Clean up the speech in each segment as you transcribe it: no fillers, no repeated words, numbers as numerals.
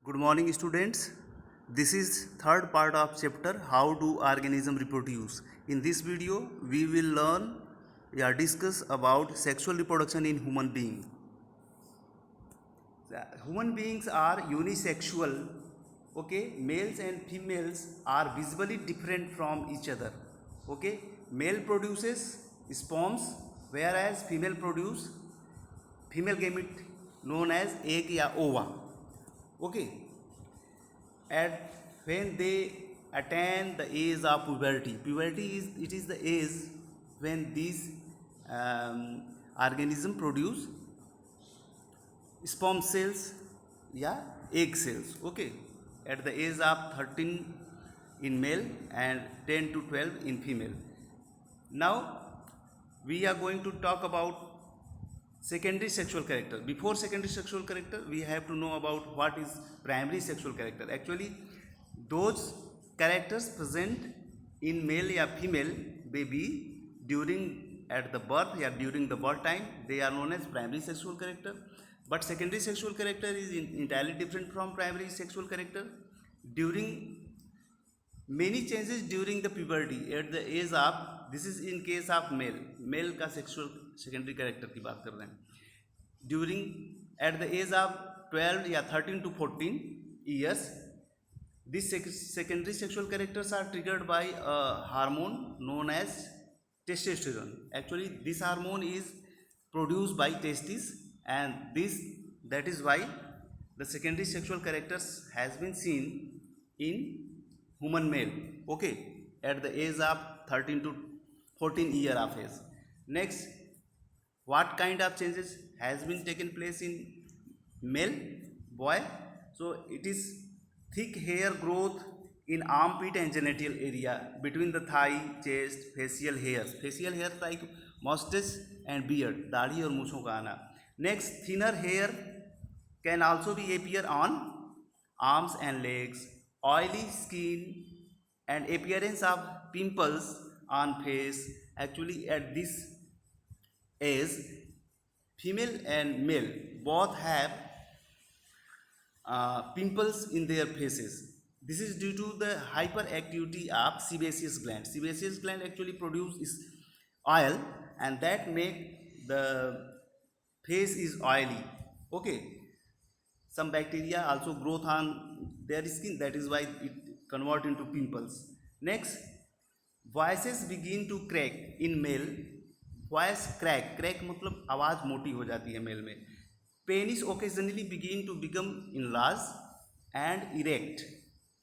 Good morning, students. This is third part of chapter How do organism reproduce. In this video, we will learn or discuss about sexual reproduction in human being. Human beings are unisexual. Okay, males and females are visibly different from each other. Okay, male produces sperms, whereas female produce female gamete known as egg या ova. Okay, at when they attain the age of puberty is the age when these organism produce sperm cells या egg cells. Okay, at the age of 13 in male and 10 to 12 in female. Now we are going to talk about secondary sexual character. Before secondary sexual character, we have to know about what is primary sexual character. Actually, those characters present in male या female baby during at the birth या during the birth time, they are known as primary sexual character. But secondary sexual character is entirely different from primary sexual character. During many changes during the puberty at the age of, this is in case of male का sexual secondary character की बात कर रहे हैं. During at the age of 12 या 13 to 14 years, these secondary sexual characters are triggered by a hormone known as testosterone. Actually, this hormone is produced by testes, and that is why the secondary sexual characters has been seen in human male. Okay, at the age of 13 to 14 year of age. Next, what kind of changes has been taken place in male boy? So it is thick hair growth in armpit and genital area, between the thigh, chest, facial hairs like mustache and beard, दाढ़ी और मूछों का आना. Next, thinner hair can also be appear on arms and legs, oily skin and appearance of pimples on face. Actually, at this age, female and male both have pimples in their faces. This is due to the hyperactivity of sebaceous gland. Sebaceous gland actually produces oil, and that make the face is oily. Okay, some bacteria also growth on their skin, that is why it convert into pimples. Next, voices begin to crack in male. Voice crack मतलब आवाज मोटी हो जाती है mail में. Penis occasionally begin to become enlarged and erect.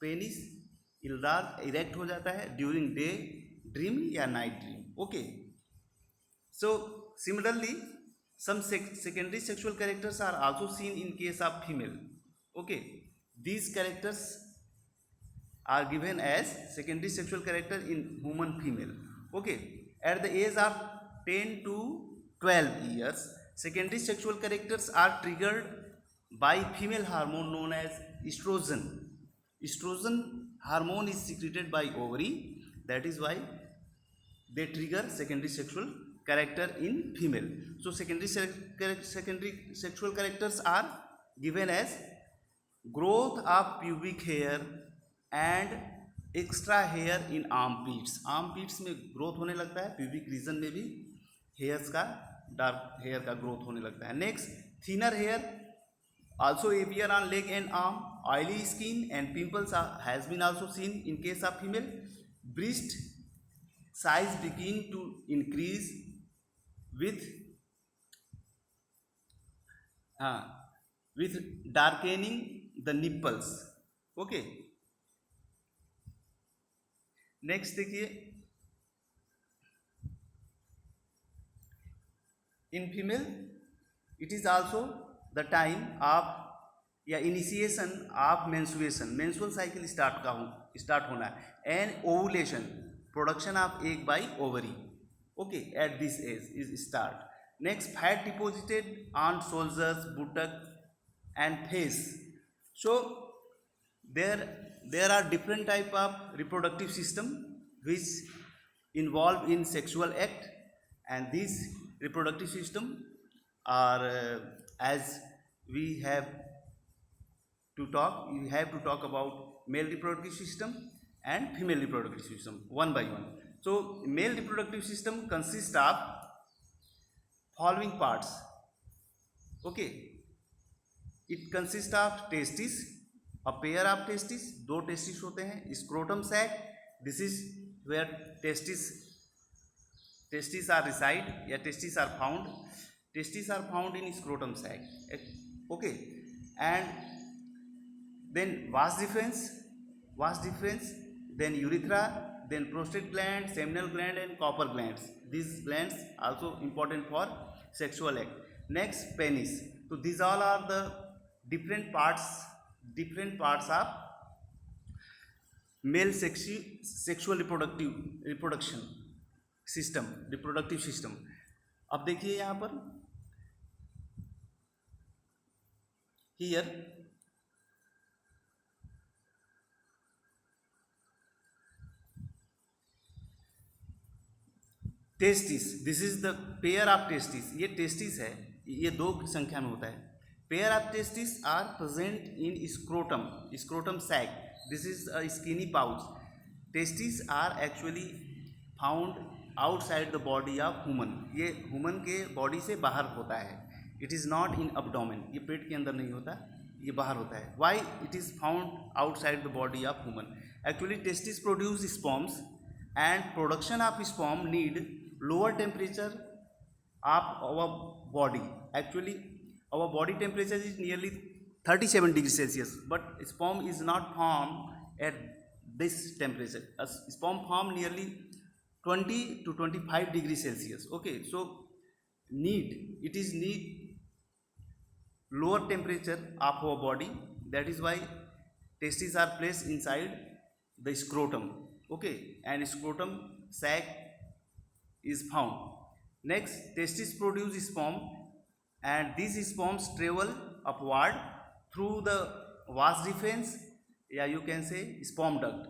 Penis erect हो जाता है during day dream या night dream. Okay, so similarly, some secondary sexual characters are also seen in case of female. Okay, these characters are given as secondary sexual character in human female. Okay, at the age of 10 to 12 years, secondary sexual characters are triggered by female hormone known as estrogen. Estrogen hormone is secreted by ovary, that is why they trigger secondary sexual character in female. So secondary sexual characters are given as growth of pubic hair and extra hair in armpits. Armpits में growth होने लगता है, pubic region में भी hairs का dark hair का growth होने लगता है. Next, thinner hair also appear on leg and arm. Oily skin and pimples has been also seen in case of female. Breast size begin to increase with darkening the nipples. Okay, next देखिए, in female it is also the time of या initiation of menstruation. Menstrual cycle start होना है, and ovulation, production of egg by ovary. Okay, at this age is start. Next, fat deposited on shoulders, buttocks and face. So there are different type of reproductive system which involve in sexual act, and these reproductive system are as we have to talk, you have to talk about male reproductive system and female reproductive system one by one. So male reproductive system consists of following parts. Okay, it consists of testis, a pair of testis, दो testis होते हैं, scrotum sac, this is where testis are reside या testis are found in scrotum sac. Okay, and then vas deferens, then urethra, then prostate gland, seminal gland and copper glands. These glands also important for sexual act. Next, penis. So these all are the different parts of male sexual reproduction system, reproductive system. अब देखिए यहाँ पर here testis, this is the pair of testis. ये testis है, ये दो संख्या में होता है. Pair of testis are present in scrotum sac. This is a skinny pouch. Testis are actually found outside the body of human. ये human के बॉडी से बाहर होता है. It is not in abdomen. ये पेट के अंदर नहीं होता, ये बाहर होता है. Why it is found outside the body of human? Actually testis produce sperms and production of sperm need lower temperature of our body. Actually our body temperature is nearly 37 degrees Celsius, but sperm is not formed at this temperature. Sperm form nearly 20 to 25 degrees Celsius. Okay, so it is need lower temperature of our body. That is why testes are placed inside the scrotum. Okay, and scrotum sac is found. Next, testis produce sperm and these sperms travel upward through the vas deferens, yeah, you can say sperm duct.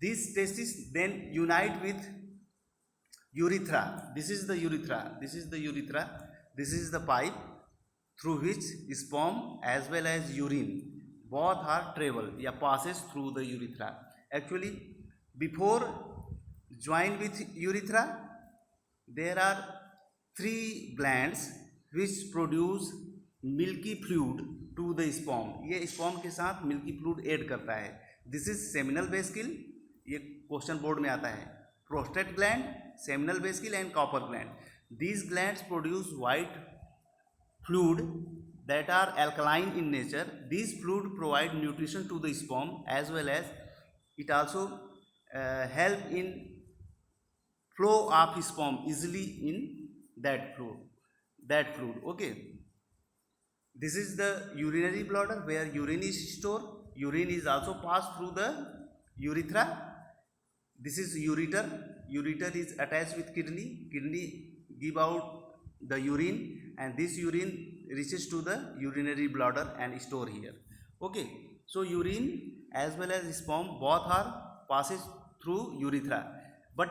These testis then unite with urethra. This is the urethra. This is the pipe through which sperm as well as urine both are travel, yeah, passes through the urethra. Actually, before join with urethra, there are 3 glands which produce milky fluid to the sperm. ये sperm के साथ milky fluid add करता है. This is seminal vesicle. ये question board में आता है. Prostate gland, seminal vesicle and copper gland. These glands produce white fluid that are alkaline in nature. These fluid provide nutrition to the sperm as well as it also help in flow of sperm easily in that fluid. Okay, this is the urinary bladder where urine is stored. Urine is also passed through the urethra. This is ureter. Ureter is attached with kidney. Kidney give out the urine and this urine reaches to the urinary bladder and store here. Okay, so urine as well as sperm both are passes through urethra, but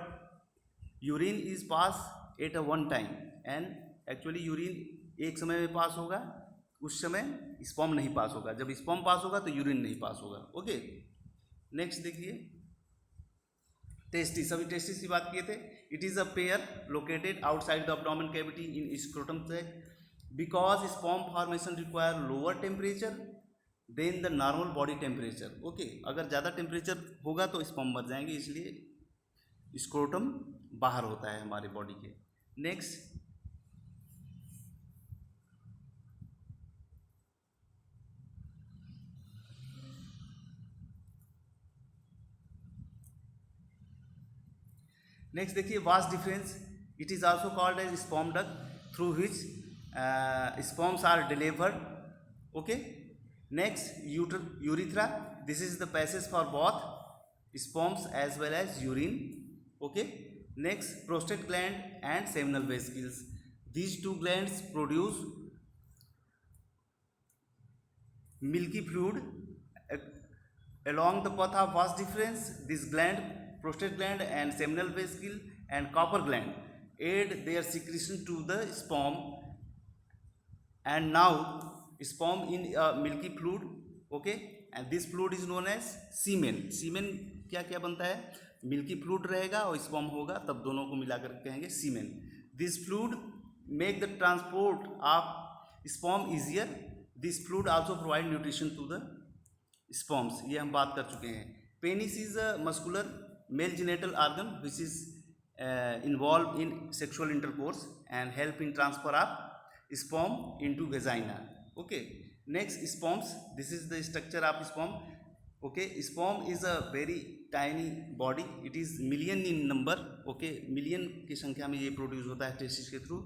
urine is passed at a one time and actually urine एक समय में पास होगा, उस समय sperm नहीं पास होगा. जब sperm पास होगा तो urine नहीं पास होगा. ओके, नेक्स्ट देखिए टेस्टिस. अभी टेस्टिस की बात किए थे. It is a pair located outside the abdomen cavity in scrotum sac. Because sperm formation require lower temperature than the normal body temperature. Okay, अगर ज़्यादा टेम्परेचर होगा तो स्पर्म मर जाएंगे, इसलिए स्क्रोटम बाहर होता है हमारे बॉडी के. नेक्स्ट, देखिए vas deferens. It is also called as sperm duct through which sperms are delivered. Okay, next urethra. This is the passage for both sperms as well as urine. Okay, next prostate gland and seminal vesicles. These 2 glands produce milky fluid along the path of vas deferens. This gland, prostate gland and seminal vesicle and copper gland aid their secretion to the sperm, and now sperm in a milky fluid, okay, and this fluid is known as semen. semen क्या क्या बनता है, milky fluid रहेगा और sperm होगा, तब दोनों को मिलाकर कहेंगे semen. This fluid make the transport of sperm easier. This fluid also provide nutrition to the sperms. ये हम बात कर चुके हैं. Penis is a muscular male genital organ which is involved in sexual intercourse and help in transfer of sperm into vagina. Okay, next, sperms. This is the structure of sperm. Okay, sperm is a very tiny body. It is million in number. Okay, million की संख्या में ये produce होता है testis के थ्रू.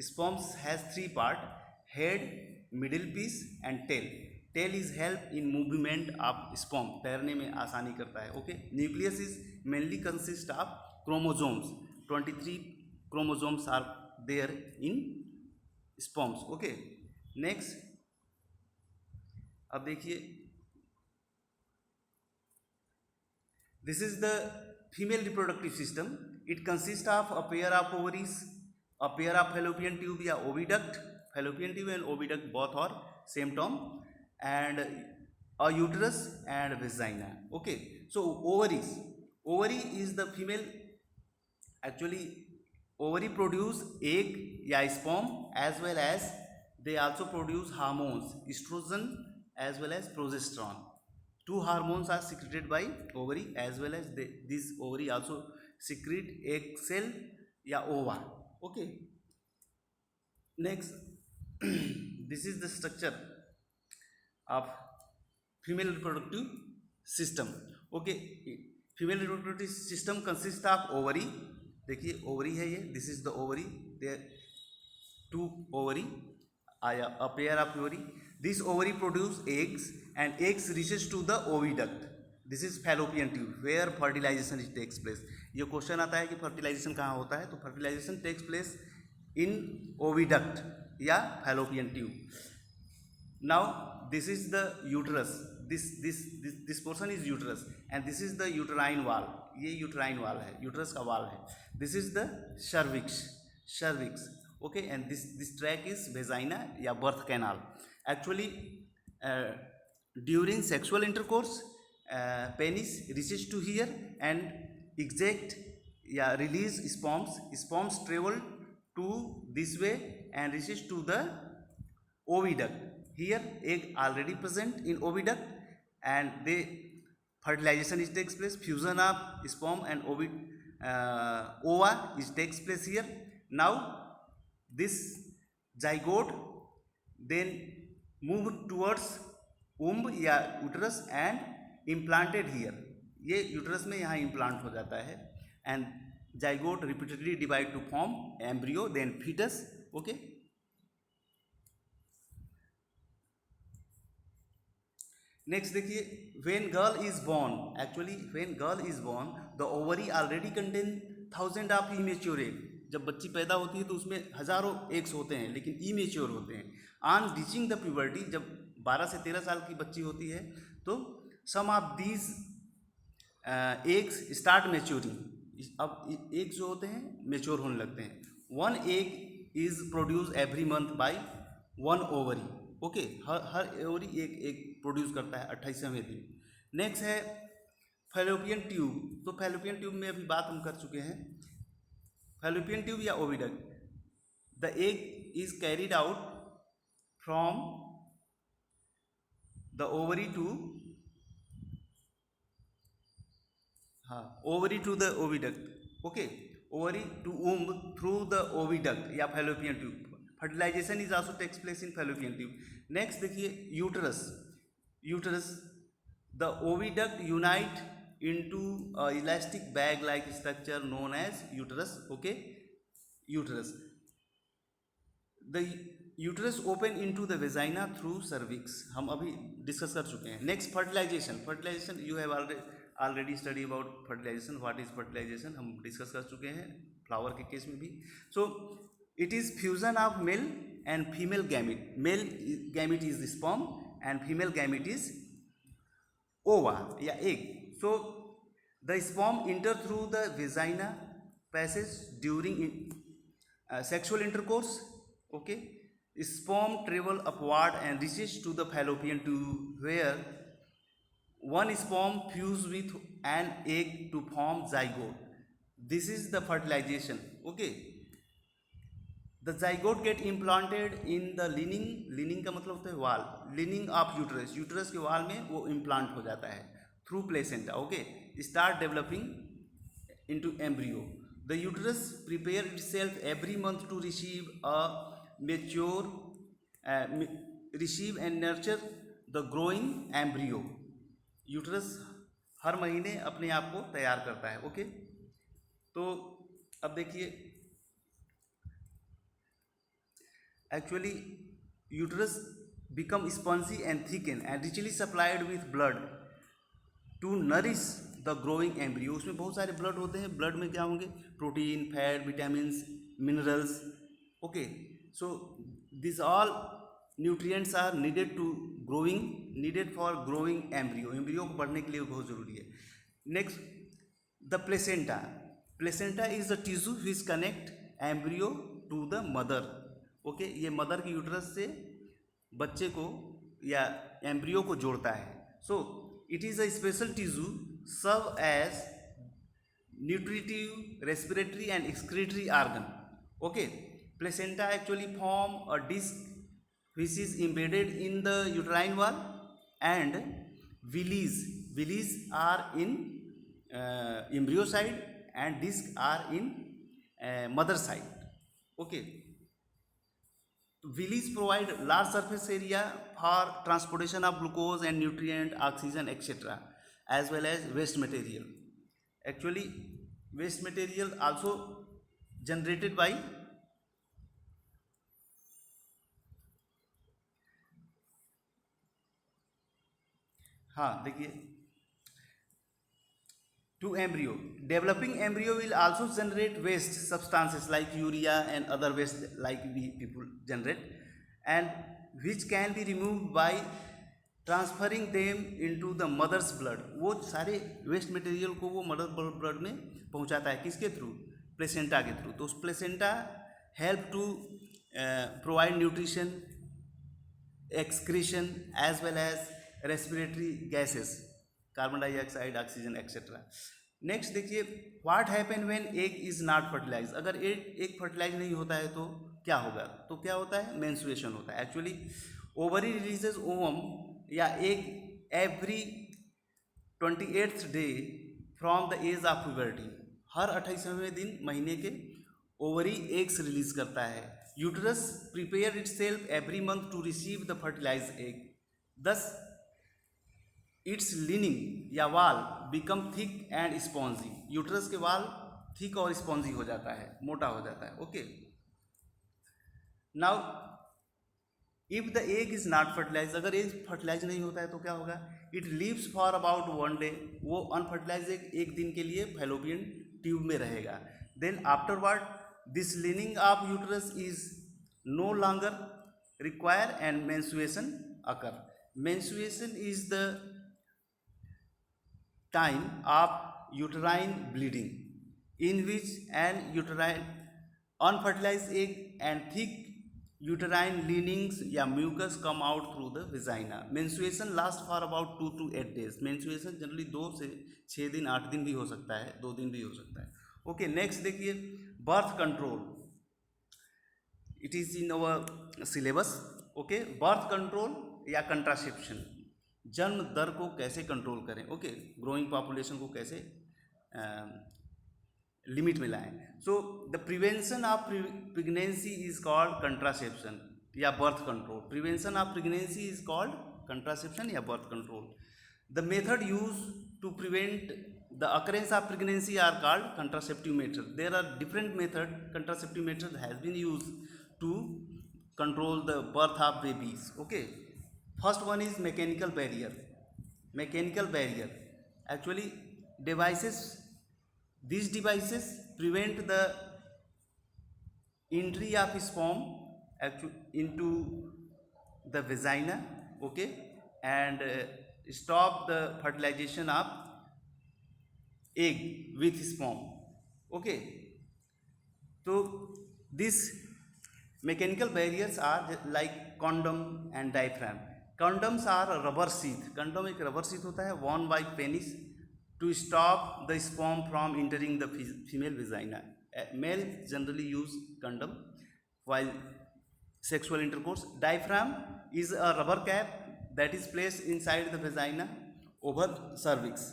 sperms has three part: head, middle piece and tail. Tail is help in movement of sperm, तैरने में आसानी करता है. Okay, nucleus is mainly consist of chromosomes. 23 chromosomes are there in sperms. Okay, next, अब देखिए, this is the female reproductive system. It consists of a pair of ovaries, a pair of fallopian tube या oviduct. Fallopian tube and oviduct both are same term, and a uterus and vagina. Okay, so ovaries. Ovary is the female. Actually, ovary produce egg या sperm, as well as they also produce hormones, estrogen as well as progesterone. Two hormones are secreted by ovary, as well as this ovary also secrete egg cell या ova. Okay, next, this is the structure of female reproductive system. Okay, female reproductive system consists of ovary. देखिए, ovary है ये. This is the ovary. There two ovary, a pair of ovary. This ovary produce eggs and eggs reaches to the oviduct. This is fallopian tube where fertilization takes place. ये question आता है कि fertilization कहाँ होता है, तो fertilization takes place in oviduct या fallopian tube. Now this is the uterus. This portion is uterus and this is the uterine wall. ये uterine wall है, uterus का wall है. This is the cervix. Okay, and this tract is vagina या birth canal. Actually, during sexual intercourse, penis reaches to here and eject या release sperms. Sperms travel to this way and reaches to the oviduct. Here egg already present in oviduct and they fertilization is takes place. Fusion of sperm and ova is takes place here. Now this zygote then move towards womb या uterus and implanted here. ये uterus में यहाँ implant हो जाता है and zygote repeatedly divide to form embryo then fetus. Okay, next देखिए, when girl is born. Actually, when girl is born, the ovary already contain thousand of immature egg. जब बच्ची पैदा होती है तो उसमें हजारों एग्स होते हैं, लेकिन इमेच्योर होते हैं. ऑन रीचिंग द प्यूबर्टी, जब 12 से 13 साल की बच्ची होती है तो some of these eggs start maturing. अब एग्स जो होते हैं मेच्योर होने लगते हैं. One egg is produce every month by one ovary. Okay, हर ओवरी एक प्रोड्यूस करता है 28वें दिन. नेक्स्ट है फैलोपियन ट्यूब. तो फैलोपियन ट्यूब में अभी बात हम कर चुके हैं. फैलोपियन ट्यूब या oviduct, the egg is carried out from the ovary to the oviduct. Okay, ovary to womb through the oviduct या fallopian tube. Fertilization is also takes place in fallopian tube. Next देखिए, uterus. The oviduct unite into a elastic bag like structure known as uterus. Okay, uterus. The uterus open into the vagina through cervix. हम अभी discuss कर चुके हैं. Next, fertilization you have already study about fertilization. What is fertilization हम discuss कर चुके हैं flower के केस में भी. So it is fusion of male and female gamete. Male gamete is sperm and female gamete is ova या egg. So the sperm enter through the vagina passage during sexual intercourse. Okay, sperm travel upward and reaches to the fallopian tube where one sperm fuse with an egg to form zygote. This is the fertilization. Okay, the zygote get implanted in the lining का मतलब होता है वाल, lining of uterus, uterus के वाल में वो implant हो जाता है through placenta. Okay, start developing into embryo. The uterus prepare itself every month to receive and nurture the growing embryo. Uterus हर महीने अपने आप को तैयार करता है. ओके, तो अब देखिए, actually uterus become spongy and thicken and richly supplied with blood to nourish the growing embryo. उसमें बहुत सारे ब्लड होते हैं. ब्लड में क्या होंगे? Protein, fat, vitamins, minerals. Okay, so this all nutrients are needed for growing embryo. Embryo को बढ़ने के लिए बहुत ज़रूरी है. Next, the placenta. Placenta is the tissue which connect embryo to the mother. Okay, ये मदर की यूट्रस से बच्चे को या एम्ब्रियो को जोड़ता है. So it is a special tissue serve as nutritive, respiratory and excretory organ. Okay, placenta actually form a disc which is embedded in the uterine wall and villis are in embryo side and disc are in mother side. Okay, villis provide large surface area for transportation of glucose and nutrient, oxygen, etc., as well as waste material. Actually waste material also generated by देखिए, to embryo. Developing embryo will also generate waste substances like urea and other waste like we people generate, and which can be removed by transferring them into the mother's blood. वो सारे waste material को वो mother blood में पहुंचाता है. किसके through? Placenta के through. तो उस placenta help to provide nutrition, excretion as well as respiratory gases, carbon dioxide, oxygen, etc. Next देखिए, what happen when egg is not fertilize. अगर एग फर्टिलाइज नहीं होता है तो क्या होगा? तो क्या होता है? मेंस्ट्रुएशन होता है. एक्चुअली ओवरी रिलीजेज ओवम या egg every 28th day from the age of puberty. हर 28वें दिन महीने के ओवरी एग्स रिलीज करता है. Uterus prepare itself every month to receive the fertilize egg. Thus its lining या wall become thick and spongy. Uterus के wall thick और स्पॉन्जी हो जाता है, मोटा हो जाता है. Okay, now if the egg is not fertilize. अगर एग फर्टिलाइज नहीं होता है तो क्या होगा? It lives for about 1 day. वो अनफर्टिलाइज एग एक दिन के लिए फैलोपियन ट्यूब में रहेगा. Then afterward this lining of uterus is no longer require and menstruation occur. Menstruation is the time of uterine bleeding in which an uterine unfertilized egg and thick uterine linings या mucus come out through the vagina. menstruation lasts for about 2 to 8 days. menstruation generally 2 से 6 दिन 8 दिन भी हो सकता है, 2 दिन भी हो सकता है. ओके, नेक्स्ट देखिए, birth control. It is in our syllabus. Okay, birth control या कंट्रासेप्शन, जन्म दर को कैसे कंट्रोल करें. ओके, ग्रोइंग पॉपुलेशन को कैसे लिमिट में लाएं. So the prevention of pregnancy is called contraception या birth control. Prevention of pregnancy is called contraception या birth control. The method use to prevent the occurrence of pregnancy are called contraceptive method. There are different method. Contraceptive method has been use to control the birth of babies. Okay, first one is mechanical barrier. Mechanical barrier, actually these devices prevent the entry of sperm into the vagina. Okay, and stop the fertilization of egg with sperm. Okay, so this Mechanical barriers are like condom and diaphragm. Condoms are a rubber sheath. Condom एक rubber sheath होता है worn by penis to stop the sperm from entering the female vagina. Male generally use condom while sexual intercourse. Diaphragm is a rubber cap that is placed inside the vagina over cervix.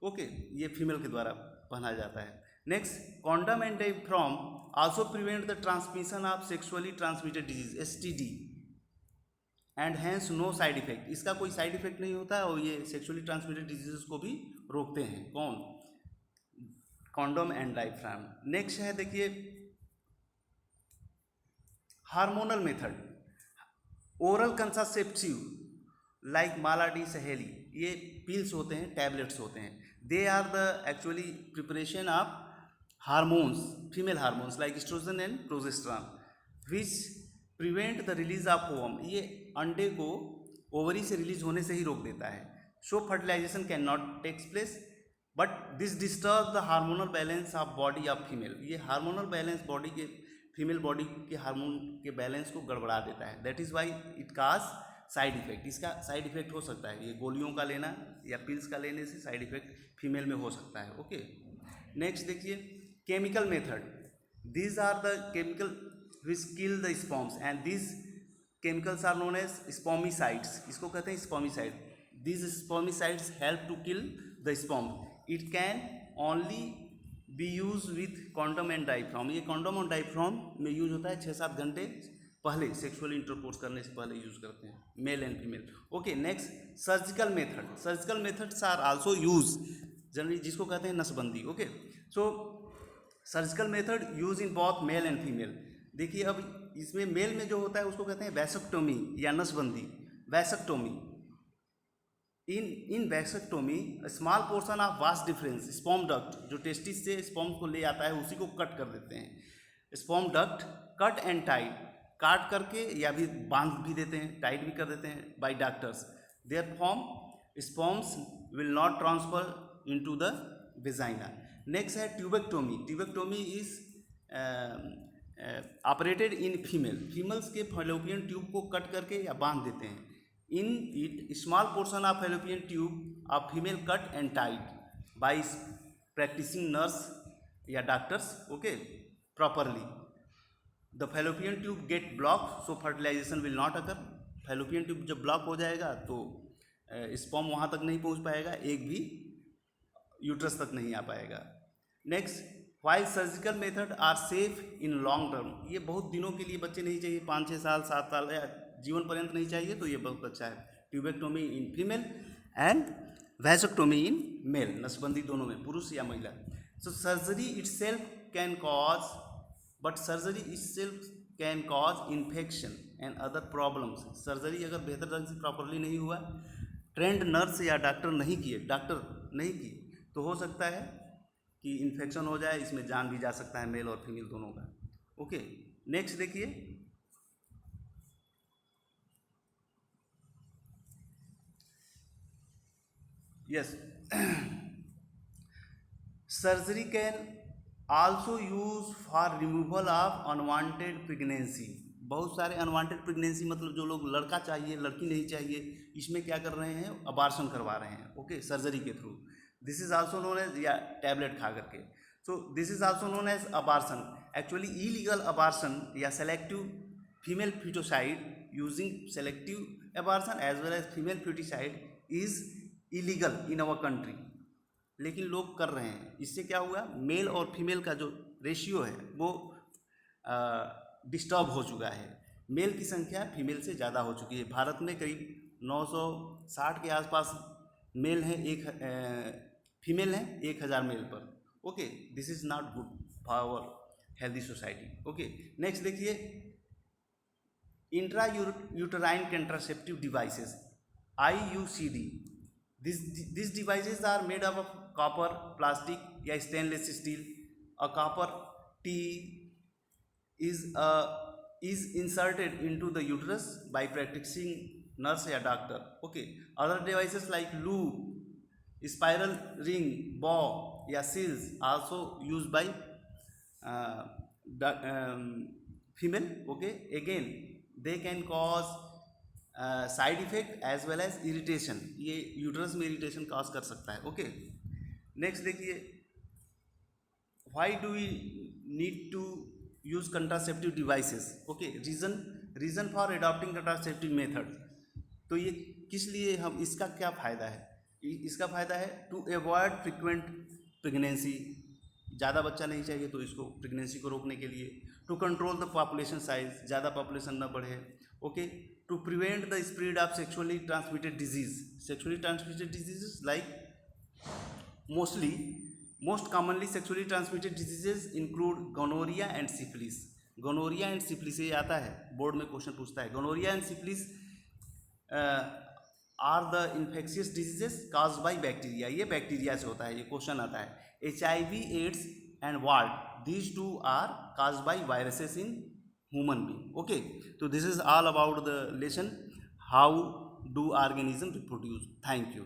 Okay, ये female के द्वारा पहना जाता है. Next, condom and diaphragm also prevent the transmission of sexually transmitted disease STD and hence no side effect. इसका कोई side effect नहीं होता और ये सेक्सुअली ट्रांसमिटेड डिजीजेस को भी रोकते हैं. कौन? Condom and diaphragm. नेक्स्ट है देखिए hormonal method. Oral contraceptive like Mala D Saheli, ये पिल्स होते हैं, टैबलेट्स होते हैं. They are the actually preparation of hormones, female hormones like estrogen and progesterone which prevent the release of ovum. ये अंडे को ओवरी से रिलीज होने से ही रोक देता है. So fertilization can not takes place but this disturb the hormonal balance of body of female. ये हार्मोनल बैलेंस बॉडी के, फीमेल बॉडी के हार्मोन के बैलेंस को गड़बड़ा देता है. That is why it cause side effect. इसका साइड इफेक्ट हो सकता है, ये गोलियों का लेना या पिल्स का लेने से साइड इफेक्ट फीमेल में हो सकता है. ओके, नेक्स्ट देखिए chemical method. These are the chemical which kill the sperms and these chemicals are known as spermicides. इसको कहते हैं spermicide. These spermicides help to kill the sperm. It can only be used with condom and diaphragm. ये condom और diaphragm में use होता है 6-7 घंटे पहले, सेक्सुअल इंटरकोर्स करने से पहले यूज करते हैं, male and female. Okay, next surgical method. Surgical methods are also use generally, जिसको कहते हैं नसबंदी. Okay, so surgical method use in both male and female. देखिए अब इसमें मेल में जो होता है उसको कहते हैं वैसेक्टोमी या नसबंदी. Vasectomy, in vasectomy small portion of vast difference sperm duct, जो टेस्टिस से स्पर्म को ले आता है उसी को कट कर देते हैं. Sperm duct cut and tight, काट करके या भी बांध भी देते हैं, टाइट भी कर देते हैं by doctors. There form sperms will not transfer into the vagina. Next है tubectomy. Tubectomy is operated in female. Females के फैलोपियन ट्यूब को कट करके या बांध देते हैं. In it small portion of fallopian tube of female cut and tight by practicing nurse या doctors. Okay, properly the fallopian tube get block so fertilization will not occur. Fallopian tube जब block हो जाएगा तो sperm वहाँ तक नहीं पहुँच पाएगा, एक भी यूट्रस तक नहीं आ पाएगा. Next, while surgical method are safe in long term. ये बहुत दिनों के लिए बच्चे नहीं चाहिए, 5-6 साल 7 साल या जीवन पर्यंत नहीं चाहिए, तो ये बहुत अच्छा है. Tubectomy in female and vasectomy in male, नसबंदी दोनों में, पुरुष या महिला. So surgery itself can cause, but surgery itself can cause infection and other problems. Surgery अगर बेहतर ढंग से प्रॉपरली नहीं हुआ, ट्रेंड नर्स या डॉक्टर नहीं किए तो हो सकता है कि इन्फेक्शन हो जाए, इसमें जान भी जा सकता है मेल और फीमेल दोनों का. ओके, नेक्स्ट देखिए yes surgery can also use for removal of unwanted pregnancy. बहुत सारे अनवांटेड प्रेगनेंसी मतलब जो लोग लड़का चाहिए लड़की नहीं चाहिए, इसमें क्या कर रहे हैं, अबार्शन करवा रहे हैं. ओके, सर्जरी के through. This is also known as, या टैबलेट खा करके. So this is also known as abortion. Actually illegal abortion या selective female foeticide, using selective abortion as well as female foeticide is illegal in our country, लेकिन लोग कर रहे हैं. इससे क्या हुआ, मेल और फीमेल का जो रेशियो है वो डिस्टर्ब हो चुका है. मेल की संख्या फीमेल से ज़्यादा हो चुकी है. भारत में करीब 960 के आसपास मेल हैं, फीमेल हैं 1000 मेल पर. Okay, this is not good for our healthy society. Okay, next देखिए intra uterine contraceptive devices IUCD. These devices are made up of copper, plastic या stainless steel. A copper T is inserted into the uterus by practicing nurse या doctor. Okay, other devices like loop, spiral ring, bow या seals also used by female. Okay, again they can cause side effect as well as irritation, ये uterus में irritation cause कर सकता है. Okay, next देखिए, why do we need to use contraceptive devices. Okay, reason for adopting contraceptive method. तो ये किस लिए, हम इसका क्या फ़ायदा है, इसका फ़ायदा है टू अवॉइड फ्रिक्वेंट प्रेगनेंसी. ज़्यादा बच्चा नहीं चाहिए तो इसको प्रेगनेंसी को रोकने के लिए. To control the population size, ज़्यादा पॉपुलेशन ना बढ़े. Okay, to prevent the spread of sexually transmitted disease. Sexually transmitted diseases like most commonly sexually transmitted diseases include gonorrhea and syphilis. Gonorrhea and syphilis, ये आता है board में question पूछता है. Gonorrhea and syphilis are the infectious diseases caused by bacteria. ये bacteria से होता है, ये क्वेश्चन आता है. HIV, AIDS and wart, these two are caused by viruses in human being. Okay, तो this is all about the lesson how do organism reproduce. Thank you.